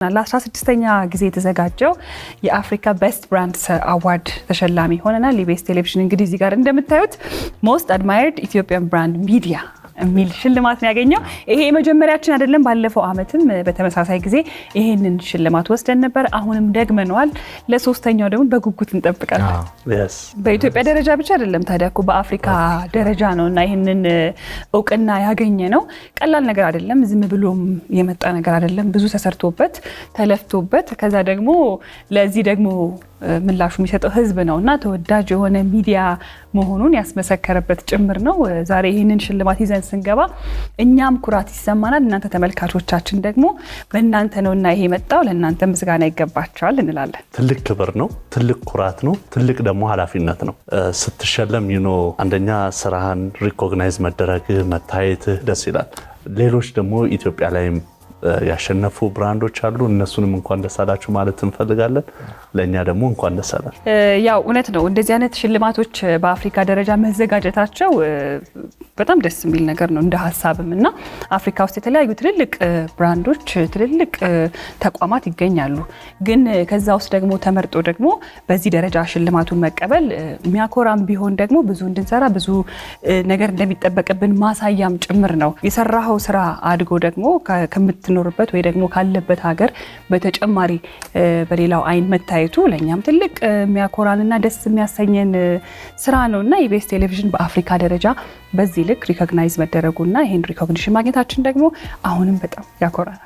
ለ16ኛ ጊዜ የተዘጋጀው የአፍሪካ ቤስት ብራንድስ አዋርድ ተሸላሚ ሆነናል። ኢቢኤስ ቴሌቪዥን እንግዲህ እዚህ ጋር እንደምታዩት ሞስት አድማየርድ ኢትዮጵያን ብራንድ ሚዲያ የሚል ሽልማት ነው ያገኘው። ይሄ የመጀመሪያችን አይደለም። ባለፈው አመትም በተመሳሳይ ጊዜ ይሄንን ሽልማት ወስደን ነበር። አሁንም ደግመነዋል። ለሶስተኛው ደግሞ በጉጉት እንጠብቃለን። በኢትዮጵያ ደረጃ ብቻ አይደለም ታዲያ እኮ በአፍሪካ ደረጃ ነውና ይሄንን እውቅና ያገኘ ነው። ቀላል ነገር አይደለም። ዝም ብሎም የመጣ ነገር አይደለም። ብዙ ተሰርቶበት ተለፍቶበት ከዛ ደግሞ ለዚህ ደግሞ ምላሹ የሚሰጠው ህዝብ ነውና ተወዳጅ የሆነ ሚዲያ መሆኑን ያስመሰከረበት ጭምር ነው። ዛሬ ይሄንን ሽልማት ይዘን ስንገባ እኛም ኩራት ይሰማናል። እናንተ ተመልካቾቻችን ደግሞ በእናንተ ነውና ይሄ መጣው ለእናንተ ምስጋና ይገባቸዋል እንላለን። ትልቅ ክብር ነው፣ ትልቅ ኩራት ነው፣ ትልቅ ደግሞ ኃላፊነት ነው። ስትሸለም አንደኛ ስራህን ሪኮግናይዝ መደረግ መታየት ደስ ይላል። ሌሎች ደግሞ ኢትዮጵያ ላይም ያሸነፉ ብራንዶች አሉ። እነሱንም እንኳን ደስ አላችሁ ማለት እንፈልጋለን። ለኛ ደግሞ እንኳን ደስ አላችሁ። ያው እውነት ነው። እንደዚህ አይነት ሽልማቶች በአፍሪካ ደረጃ መዘጋጀታቸው በጣም ደስ የሚል ነገር ነው እንደ ሐሳብምና አፍሪካ ውስጥ የተለያዩ ትልልቅ ብራንዶች ትልልቅ ተቋማት ይገኛሉ። ግን ከዛ ውስጥ ደግሞ ተመርጦ ደግሞ በዚህ ደረጃ ሽልማቱን መቀበል የሚያኮራም ቢሆን ደግሞ ብዙ እንድንሰራ ብዙ ነገር እንደሚጠበቅብን ማሳያም ጭምር ነው። የሰራኸው ስራ አድጎ ደግሞ ከምትኖርበት ወይ ደግሞ ካለበት ሀገር በተጨማሪ በሌላው አይን መታየቱ ለኛም ትልቅ የሚያኮራንና ደስ የሚያሰኘን ስራ ነውና ኢቢኤስ ቴሌቪዥን በአፍሪካ ደረጃ በዚህ ልክ ሪኮግናይዝ መደረጉና ይሄን ሪኮግኒሽን ማግኘታችን ደግሞ አሁንም በጣም ያኮራናል።